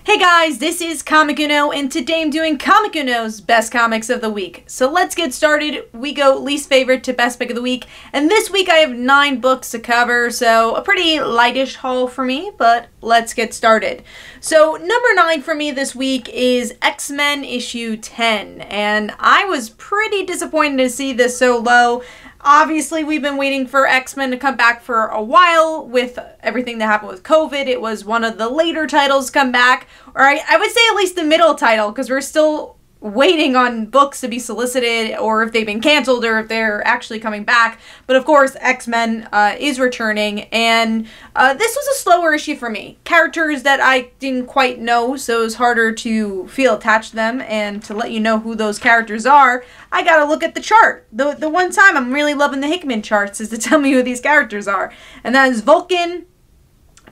Hey guys, this is Comic Uno, and today I'm doing Comic Uno's Best Comics of the Week. So let's get started. We go least favorite to best pick of the week, and this week I have 9 books to cover, so a pretty lightish haul for me, but let's get started. So number 9 for me this week is X-Men issue 10, and I was pretty disappointed to see this so low. Obviously, we've been waiting for X-Men to come back for a while with everything that happened with COVID. It was one of the later titles to come back, or I would say at least the middle title, because we're still waiting on books to be solicited, or if they've been canceled, or if they're actually coming back. But of course, X-Men is returning, and this was a slower issue for me. Characters that I didn't quite know, so it was harder to feel attached to them, and to let you know who those characters are, I gotta look at the chart. The one time I'm really loving the Hickman charts is to tell me who these characters are, and that is Vulcan,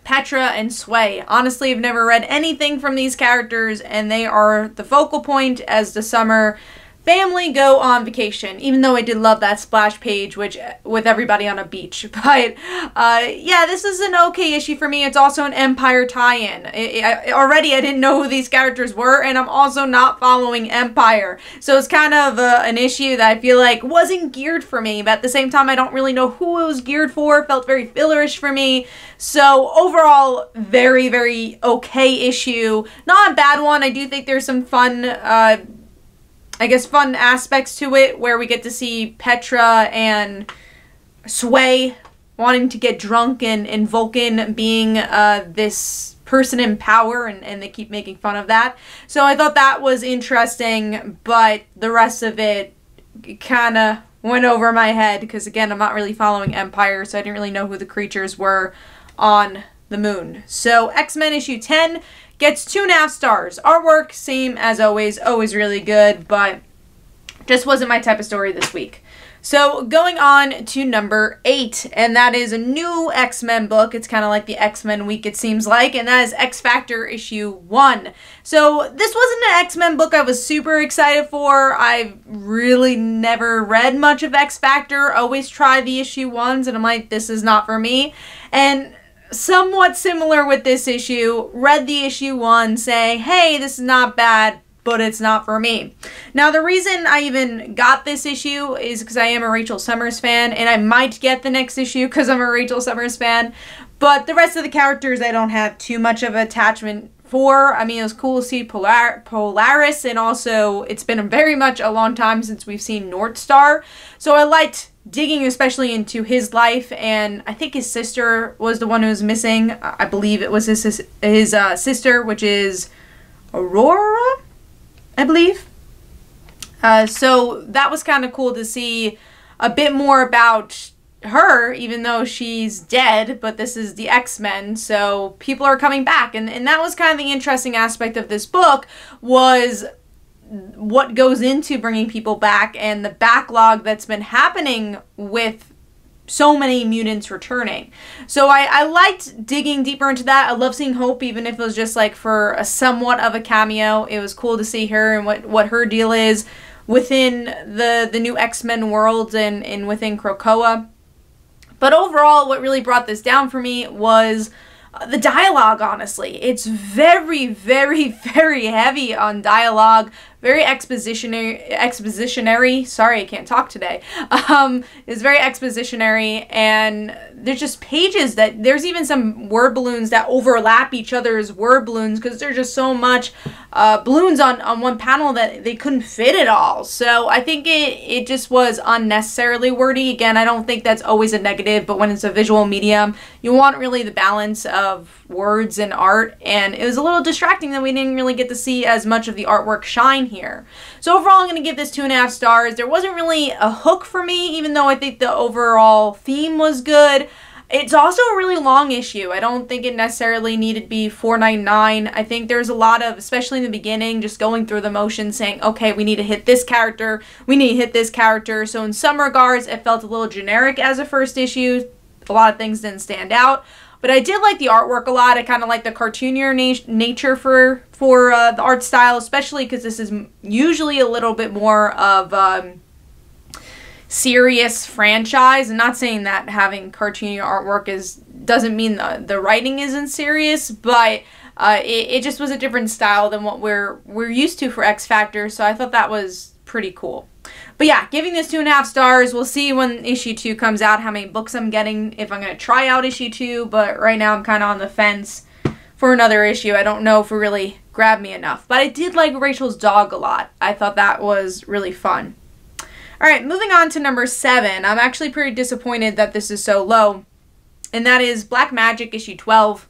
Petra, and Sway. Honestly, I've never read anything from these characters, and they are the focal point as the summer family go on vacation, even though I did love that splash page with everybody on a beach. But yeah, this is an okay issue for me. It's also an Empire tie-in. Already I didn't know who these characters were, and I'm also not following Empire, so it's kind of an issue that I feel like wasn't geared for me, but at the same time I don't really know who it was geared for. It felt very fillerish for me. So overall, very, very okay issue. Not a bad one. I do think there's some fun fun aspects to it, where we get to see Petra and Sway wanting to get drunk, and Vulcan being this person in power, and they keep making fun of that. So I thought that was interesting, but the rest of it kind of went over my head, because again, I'm not really following Empire, so I didn't really know who the creatures were on the moon. So X-Men issue 10 gets 2.5 stars. Artwork, same as always really good, but just wasn't my type of story this week. So going on to number 8, and that is a new X-Men book. It's kind of like the X-Men week, it seems like, and that is X Factor issue 1. So this wasn't an X-Men book I was super excited for. I've really never read much of X Factor, always try the issue 1s, and I'm like, this is not for me. And somewhat similar with this issue, read the issue 1 saying, hey, this is not bad, but it's not for me. Now, the reason I even got this issue is because I am a Rachel Summers fan, and I might get the next issue because I'm a Rachel Summers fan, but the rest of the characters I don't have too much of an attachment for. I mean, it was cool to see Polaris, and also it's been very much a long time since we've seen North Star, so I liked digging especially into his life, and I think his sister was the one who was missing. I believe it was his sister, which is Aurora, I believe. So that was kind of cool to see a bit more about her, even though she's dead, but this is the X-Men, so people are coming back, and that was kind of the interesting aspect of this book, was what goes into bringing people back and the backlog that's been happening with so many mutants returning. So I liked digging deeper into that. I love seeing Hope, even if it was just like for a somewhat of a cameo. It was cool to see her and what her deal is within the new X-Men world and within Krakoa. But overall, what really brought this down for me was the dialogue, honestly. It's very, very, very heavy on dialogue. Very expositionary. Sorry, I can't talk today. It's very expositionary, and there's just pages that there's even some word balloons that overlap each other's word balloons, because there's just so much balloons on one panel that they couldn't fit it all. So I think it just was unnecessarily wordy. Again, I don't think that's always a negative, but when it's a visual medium, you want really the balance of words and art, and it was a little distracting that we didn't really get to see as much of the artwork shine here. So overall, I'm going to give this 2.5 stars. There wasn't really a hook for me, even though I think the overall theme was good. It's also a really long issue. I don't think it necessarily needed to be $4.99. I think there's a lot of, especially in the beginning, just going through the motions saying, okay, we need to hit this character, we need to hit this character. So in some regards, it felt a little generic as a first issue. A lot of things didn't stand out. But I did like the artwork a lot. I kind of like the cartoonier nature for the art style, especially because this is usually a little bit more of serious franchise. I'm not saying that having cartoony artwork doesn't mean the writing isn't serious, but It just was a different style than what we're used to for X Factor, so I thought that was pretty cool. But yeah, giving this 2.5 stars. We'll see when issue 2 comes out how many books I'm getting, if I'm going to try out issue 2, but right now I'm kind of on the fence for another issue. I don't know if it really grabbed me enough. But I did like Rachel's dog a lot. I thought that was really fun. Alright, moving on to number 7. I'm actually pretty disappointed that this is so low. And that is Black Magick issue 12.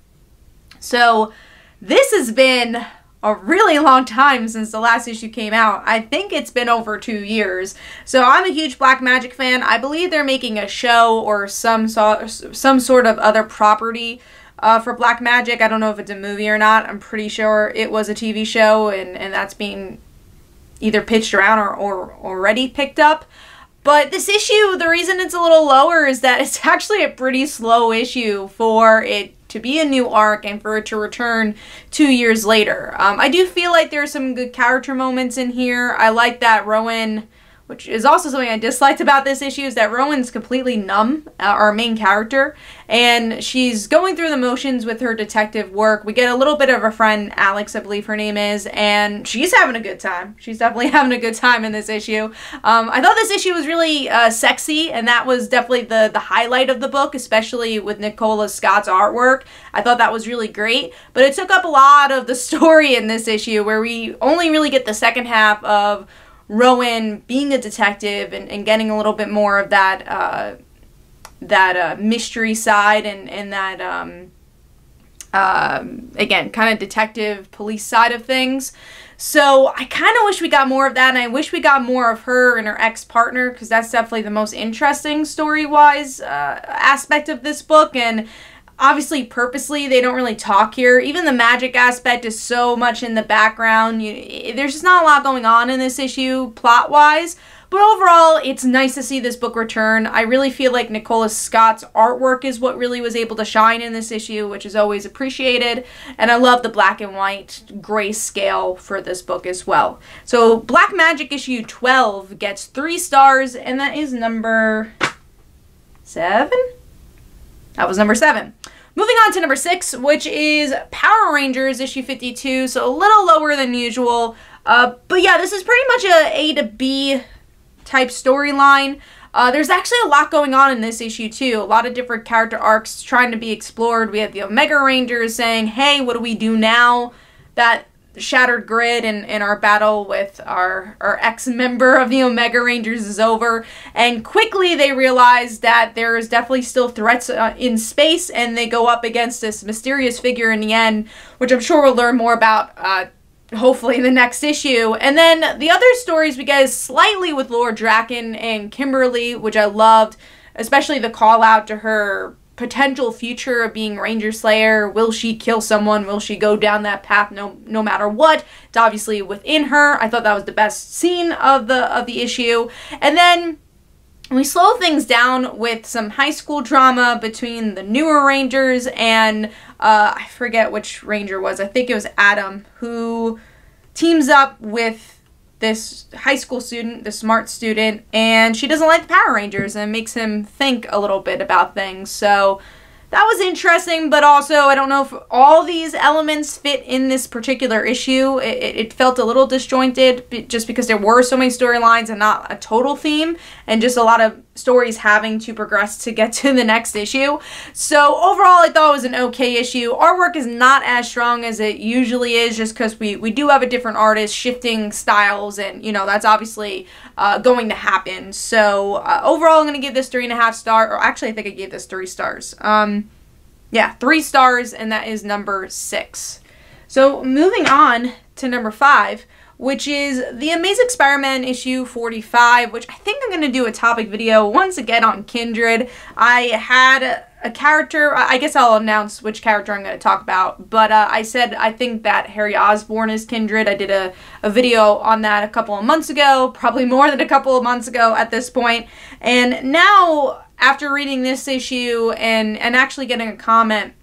So, this has been a really long time since the last issue came out. I think it's been over 2 years. So I'm a huge Black Magick fan. I believe they're making a show or some sort of other property for Black Magick. I don't know if it's a movie or not. I'm pretty sure it was a TV show and that's being either pitched around or already picked up. But this issue, the reason it's a little lower is that it's actually a pretty slow issue for it to be a new arc and for it to return 2 years later. I do feel like there are some good character moments in here. I like that Rowan, which is also something I disliked about this issue, is that Rowan's completely numb, our main character, and she's going through the motions with her detective work. We get a little bit of her friend, Alex, I believe her name is, and she's having a good time. She's definitely having a good time in this issue. I thought this issue was really sexy, and that was definitely the highlight of the book, especially with Nicola Scott's artwork. I thought that was really great, but it took up a lot of the story in this issue, where we only really get the second half of Rowan being a detective and getting a little bit more of that mystery side and that again, kind of detective police side of things. So I kind of wish we got more of that, and I wish we got more of her and her ex-partner, because that's definitely the most interesting story-wise aspect of this book. And obviously, purposely, they don't really talk here. Even the magic aspect is so much in the background. There's just not a lot going on in this issue, plot-wise. But overall, it's nice to see this book return. I really feel like Nicola Scott's artwork is what really was able to shine in this issue, which is always appreciated. And I love the black and white grayscale for this book as well. So, Black Magick issue 12 gets 3 stars, and that is number 7? That was number 7. Moving on to number 6, which is Power Rangers issue 52, so a little lower than usual. But yeah, this is pretty much a A to B type storyline. There's actually a lot going on in this issue too. A lot of different character arcs trying to be explored. We have the Omega Rangers saying, hey, what do we do now that Shattered Grid and our battle with our ex-member of the Omega Rangers is over, and quickly they realize that there is definitely still threats in space, and they go up against this mysterious figure in the end, which I'm sure we'll learn more about hopefully in the next issue. And then the other stories we get is slightly with Lord Draken and Kimberly, which I loved, especially the call out to her potential future of being Ranger Slayer. Will she kill someone? Will she go down that path no matter what? It's obviously within her. I thought that was the best scene of the issue. And then we slow things down with some high school drama between the newer Rangers and I forget which Ranger it was. I think it was Adam, who teams up with this high school student, the smart student, and she doesn't like the Power Rangers, and it makes him think a little bit about things. So that was interesting, but also I don't know if all these elements fit in this particular issue. It felt a little disjointed just because there were so many storylines and not a total theme, and just a lot of stories having to progress to get to the next issue. So overall, I thought it was an okay issue. Artwork is not as strong as it usually is, just because we do have a different artist, shifting styles, and you know, that's obviously going to happen. So overall, I'm going to give this 3.5 stars, or actually I think I gave this 3 stars. Yeah, 3 stars, and that is number 6. So moving on to number 5, which is The Amazing Spider-Man issue 45, which I think I'm going to do a topic video once again on Kindred. I had a character, I guess I'll announce which character I'm going to talk about, but I said I think that Harry Osborn is Kindred. I did a video on that a couple of months ago, probably more than a couple of months ago at this point, and now after reading this issue and actually getting a comment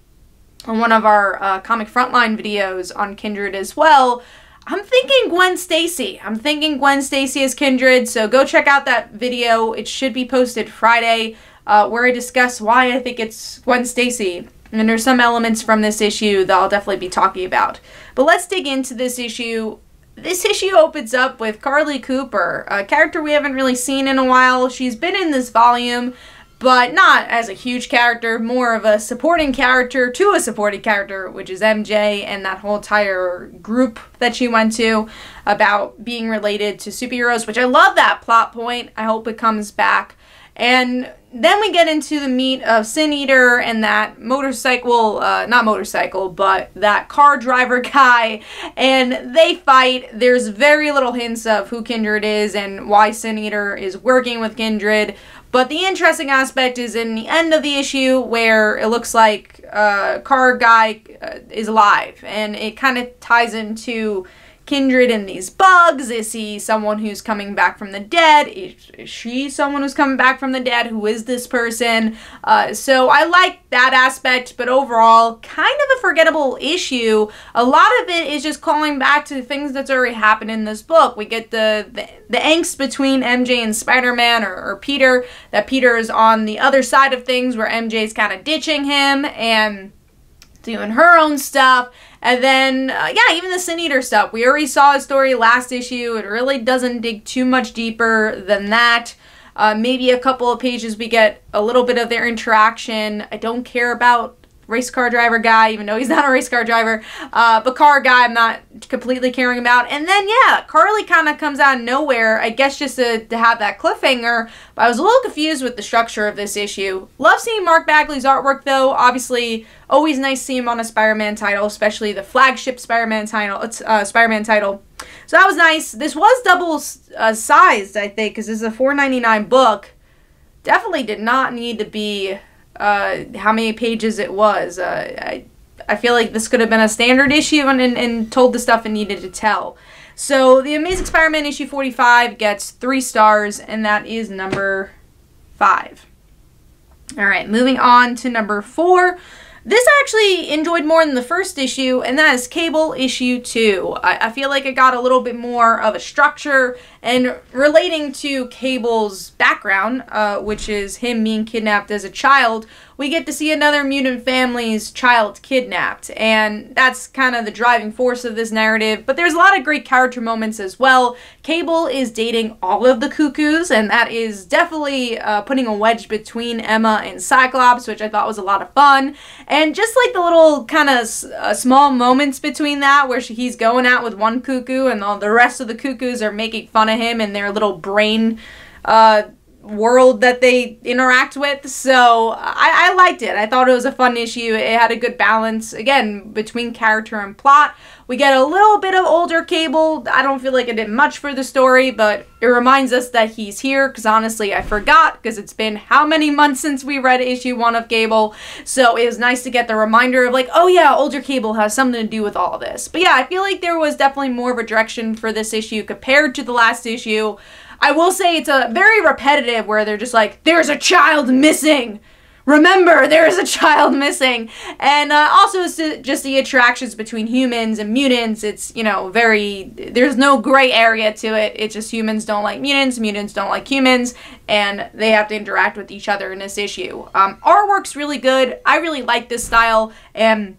on one of our Comic Frontline videos on Kindred as well, I'm thinking Gwen Stacy. I'm thinking Gwen Stacy is Kindred, so go check out that video. It should be posted Friday, where I discuss why I think it's Gwen Stacy. And there's some elements from this issue that I'll definitely be talking about. But let's dig into this issue. This issue opens up with Carly Cooper, a character we haven't really seen in a while. She's been in this volume, but not as a huge character, more of a supporting character to a supporting character, which is MJ and that whole entire group that she went to about being related to superheroes, which I love that plot point. I hope it comes back. And then we get into the meat of Sin Eater and that motorcycle, not motorcycle, but that car driver guy, and they fight. There's very little hints of who Kindred is and why Sin Eater is working with Kindred, but the interesting aspect is in the end of the issue where it looks like car guy is alive, and it kind of ties into Kindred and these bugs. Is he someone who's coming back from the dead? Is she someone who's coming back from the dead? Who is this person? So I like that aspect, but overall, kind of a forgettable issue. A lot of it is just calling back to things that's already happened in this book. We get the angst between MJ and Spider-Man, or Peter, that Peter is on the other side of things where MJ's kind of ditching him and doing her own stuff. And then, yeah, even the Sin Eater stuff. We already saw a story last issue. It really doesn't dig too much deeper than that. Maybe a couple of pages we get a little bit of their interaction. I don't care about race car driver guy, even though he's not a race car driver. But car guy I'm not completely caring about. And then, yeah, Carly kind of comes out of nowhere, I guess just to have that cliffhanger. But I was a little confused with the structure of this issue. Love seeing Mark Bagley's artwork, though. Obviously, always nice to see him on a Spider-Man title, especially the flagship Spider-Man title. So that was nice. This was double sized, I think, because this is a $4.99 book. Definitely did not need to be how many pages it was. I feel like this could have been a standard issue and told the stuff it needed to tell. So the Amazing Spider-Man issue 45 gets 3 stars, and that is number 5. Alright, moving on to number 4. This I actually enjoyed more than the first issue, and that is Cable issue 2. I feel like it got a little bit more of a structure, and relating to Cable's background, which is him being kidnapped as a child, we get to see another mutant family's child kidnapped, and that's kind of the driving force of this narrative. But there's a lot of great character moments as well. Cable is dating all of the Cuckoos, and that is definitely putting a wedge between Emma and Cyclops, which I thought was a lot of fun. And just like the little kind of small moments between that, where he's going out with one Cuckoo and all the rest of the Cuckoos are making fun of him and their little brain world that they interact with. So I liked it. I thought it was a fun issue. It had a good balance, again, between character and plot. We get a little bit of older Cable. I don't feel like it did much for the story, but it reminds us that he's here, because honestly I forgot, because it's been how many months since we read issue 1 of Cable. So it was nice to get the reminder of like, oh yeah, older Cable has something to do with all this. But yeah, I feel like there was definitely more of a direction for this issue compared to the last issue. I will say it's a very repetitive, where they're just like, there's a child missing. Remember, there is a child missing. And also it's just the interactions between humans and mutants. It's, you know, there's no gray area to it. It's just humans don't like mutants, mutants don't like humans, and they have to interact with each other in this issue. Artwork's really good. I really like this style, and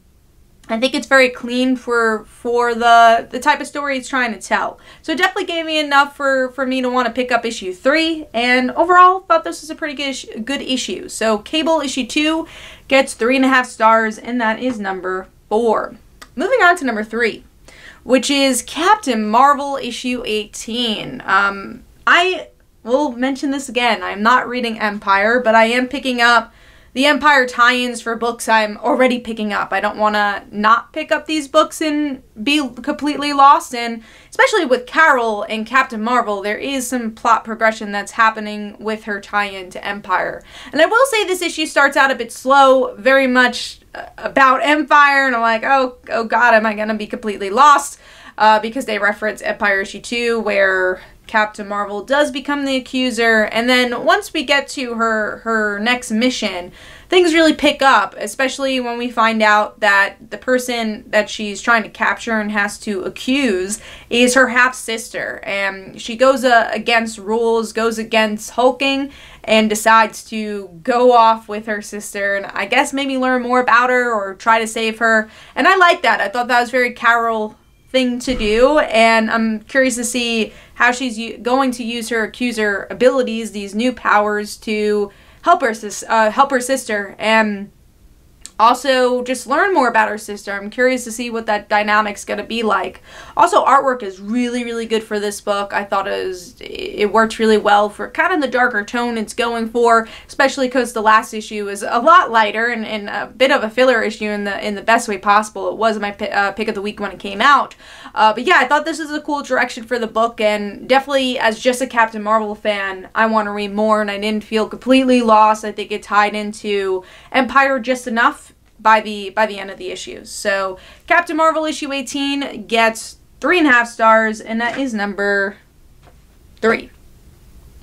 I think it's very clean for the type of story it's trying to tell. So it definitely gave me enough for me to want to pick up issue 3. And overall, thought this was a pretty good issue. So Cable issue 2 gets 3.5 stars, and that is number 4. Moving on to number 3, which is Captain Marvel issue 18. I will mention this again. I'm not reading Empire, but I am picking up the Empire tie-ins for books I'm already picking up. I don't want to not pick up these books and be completely lost. And especially with Carol and Captain Marvel, there is some plot progression that's happening with her tie-in to Empire. And I will say this issue starts out a bit slow, very much about Empire, and I'm like, oh god, am I going to be completely lost? Because they reference Empire issue 2, where Captain Marvel does become the accuser, and then once we get to her next mission, things really pick up, especially when we find out that the person that she's trying to capture and has to accuse is her half-sister. And she goes against rules, goes against hulking, and decides to go off with her sister and I guess maybe learn more about her or try to save her. And I like that. I thought that was very Carol thing to do, and I'm curious to see how she's going to use her accuser abilities, these new powers, to help her sister, and also just learn more about her sister. I'm curious to see what that dynamic's going to be like. Also, artwork is really, really good for this book. I thought it worked really well for kind of the darker tone it's going for, especially because the last issue is a lot lighter and a bit of a filler issue in the best way possible. It was my pick of the week when it came out. But yeah, I thought this was a cool direction for the book, and definitely as just a Captain Marvel fan, I want to read more, and I didn't feel completely lost. I think it tied into Empire just enough by the end of the issue. So Captain Marvel issue 18 gets 3.5 stars, and that is number 3.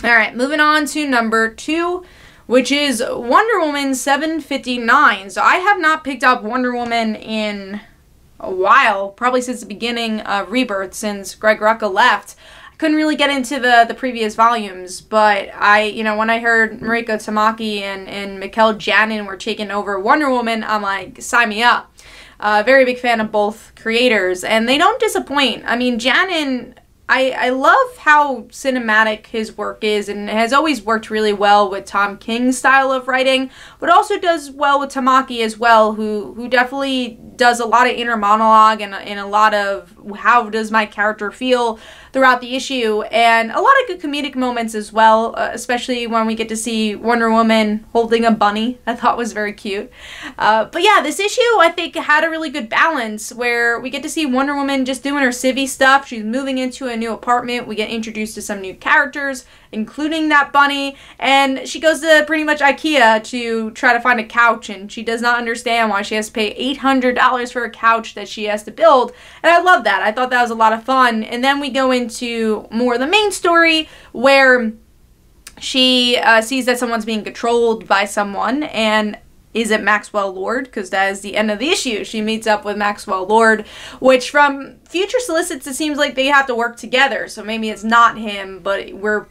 Alright, moving on to number 2, which is Wonder Woman 759. So I have not picked up Wonder Woman in a while, probably since the beginning of Rebirth, since Greg Rucka left. Couldn't really get into the previous volumes, but when I heard Mariko Tamaki and Mikel Janin were taking over Wonder Woman, I'm like, sign me up. Very big fan of both creators, and they don't disappoint. I mean, Janin, I love how cinematic his work is, and has always worked really well with Tom King's style of writing, but also does well with Tamaki as well, who definitely does a lot of inner monologue and a lot of how does my character feel throughout the issue, and a lot of good comedic moments as well, especially when we get to see Wonder Woman holding a bunny. I thought was very cute. But yeah, this issue I think had a really good balance where we get to see Wonder Woman just doing her civvy stuff. She's moving into a new apartment. We get introduced to some new characters, including that bunny, and she goes to pretty much IKEA to try to find a couch, and she does not understand why she has to pay $800 for a couch that she has to build, and I love that. I thought that was a lot of fun. And then we go into more of the main story where she sees that someone's being controlled by someone, and is it Maxwell Lord? Because that is the end of the issue. She meets up with Maxwell Lord, which from future solicits it seems like they have to work together, so maybe it's not him, but we're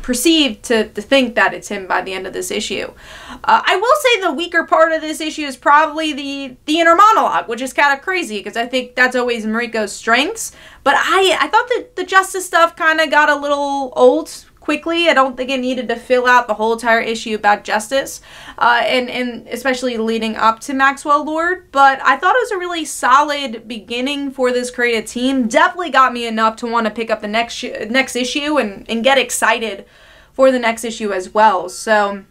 perceived to think that it's him by the end of this issue. I will say the weaker part of this issue is probably the inner monologue, which is kind of crazy because I think that's always Mariko's strengths. But I thought that the justice stuff kind of got a little old quickly. I don't think it needed to fill out the whole entire issue about justice, and especially leading up to Maxwell Lord. But I thought it was a really solid beginning for this creative team. Definitely got me enough to want to pick up the next issue and get excited for the next issue as well. So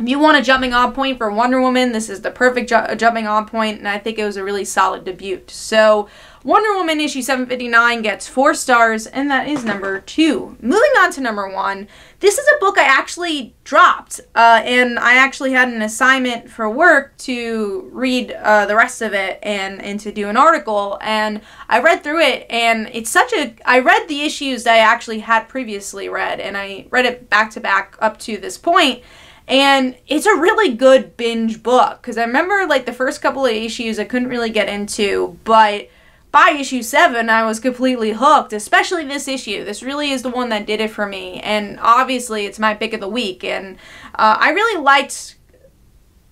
if you want a jumping on point for Wonder Woman, this is the perfect jumping on point, and I think it was a really solid debut. So Wonder Woman issue 759 gets 4 stars, and that is number 2. Moving on to number 1, this is a book I actually dropped, and I actually had an assignment for work to read the rest of it and to do an article, and I read through it, and it's I read the issues that I actually had previously read, and I read it back to back up to this point. And it's a really good binge book, because I remember like the first couple of issues I couldn't really get into, but by issue 7 I was completely hooked, especially this issue. This really is the one that did it for me, and obviously it's my pick of the week, and I really liked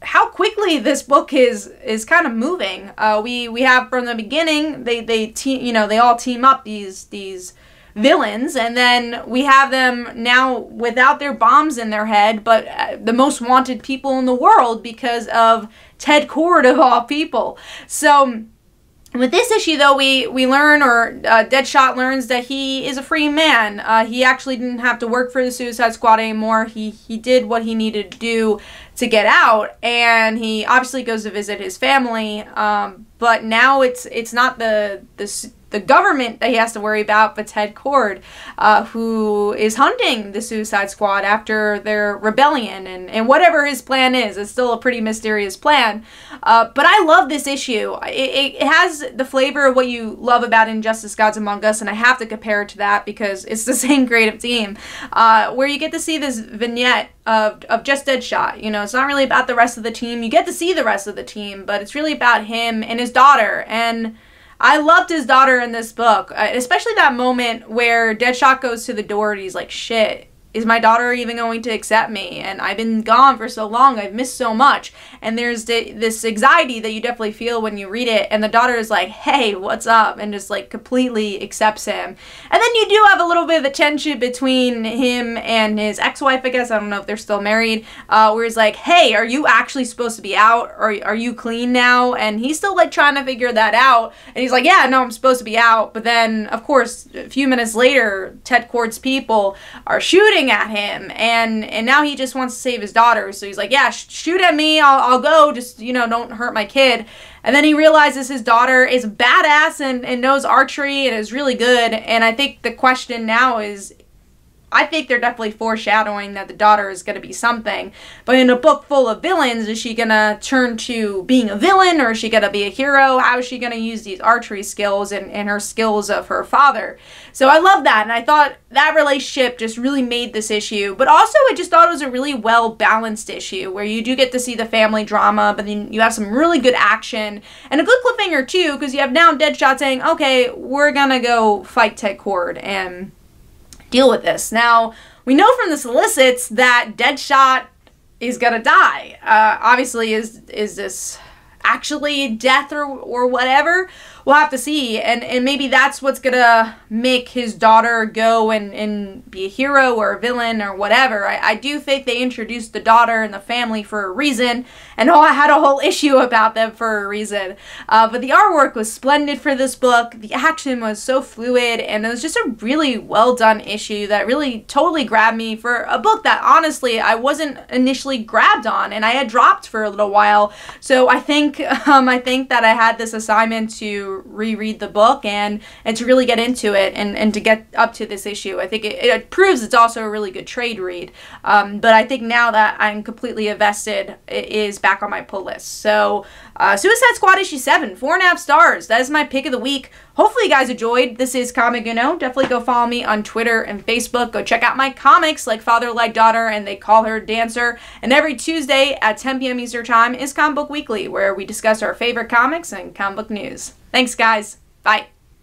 how quickly this book is kind of moving. We have from the beginning, they all team up these villains, and then we have them now without their bombs in their head, but the most wanted people in the world because of Ted Kord of all people. So with this issue though, we learn, or Deadshot learns, that he is a free man. He actually didn't have to work for the Suicide Squad anymore. He did what he needed to do to get out, and he obviously goes to visit his family, but now it's not the the government that he has to worry about, but Ted Kord, who is hunting the Suicide Squad after their rebellion, and whatever his plan is, it's still a pretty mysterious plan. But I love this issue. It has the flavor of what you love about Injustice Gods Among Us, and I have to compare it to that because it's the same creative team, where you get to see this vignette of just Deadshot. You know, it's not really about the rest of the team. You get to see the rest of the team, but it's really about him and his daughter. And I loved his daughter in this book, especially that moment where Deadshot goes to the door and he's like, shit, is my daughter even going to accept me? And I've been gone for so long. I've missed so much. And there's this anxiety that you definitely feel when you read it. And the daughter is like, hey, what's up? And just like completely accepts him. And then you do have a little bit of a tension between him and his ex-wife, I guess. I don't know if they're still married. Where he's like, hey, are you actually supposed to be out? Or are you clean now? And he's still like trying to figure that out. And he's like, yeah, no, I'm supposed to be out. But then, of course, a few minutes later, Ted Kord's people are shooting at him, and now he just wants to save his daughter. So he's like, yeah, shoot at me, I'll go, just, you know, don't hurt my kid. And then he realizes his daughter is badass and knows archery and is really good. And I think the question now is, I think they're definitely foreshadowing that the daughter is going to be something. But in a book full of villains, is she going to turn to being a villain, or is she going to be a hero? How is she going to use these archery skills and her skills of her father? So I love that, and I thought that relationship just really made this issue. But also, I just thought it was a really well-balanced issue, where you do get to see the family drama, but then you have some really good action, and a good cliffhanger too, because you have now Deadshot saying, okay, we're going to go fight Ted Kord and deal with this. Now, we know from the solicits that Deadshot is gonna die. Obviously, is this actually death or whatever? We'll have to see, and maybe that's what's gonna make his daughter go and be a hero or a villain or whatever. I do think they introduced the daughter and the family for a reason, and I had a whole issue about them for a reason. But the artwork was splendid for this book. The action was so fluid, and it was just a really well done issue that really totally grabbed me for a book that honestly I wasn't initially grabbed on, and I had dropped for a little while. So I think that I had this assignment to reread the book and to really get into it and to get up to this issue. I think it proves it's also a really good trade read. But I think now that I'm completely invested, it is back on my pull list. So Suicide Squad issue 7, 4.5 stars. That is my pick of the week. Hopefully you guys enjoyed. This is Comic Uno. Definitely go follow me on Twitter and Facebook. Go check out my comics like Father Like Daughter and They Call Her Dancer. And every Tuesday at 10 p.m. Eastern Time is Comic Book Weekly, where we discuss our favorite comics and comic book news. Thanks, guys. Bye.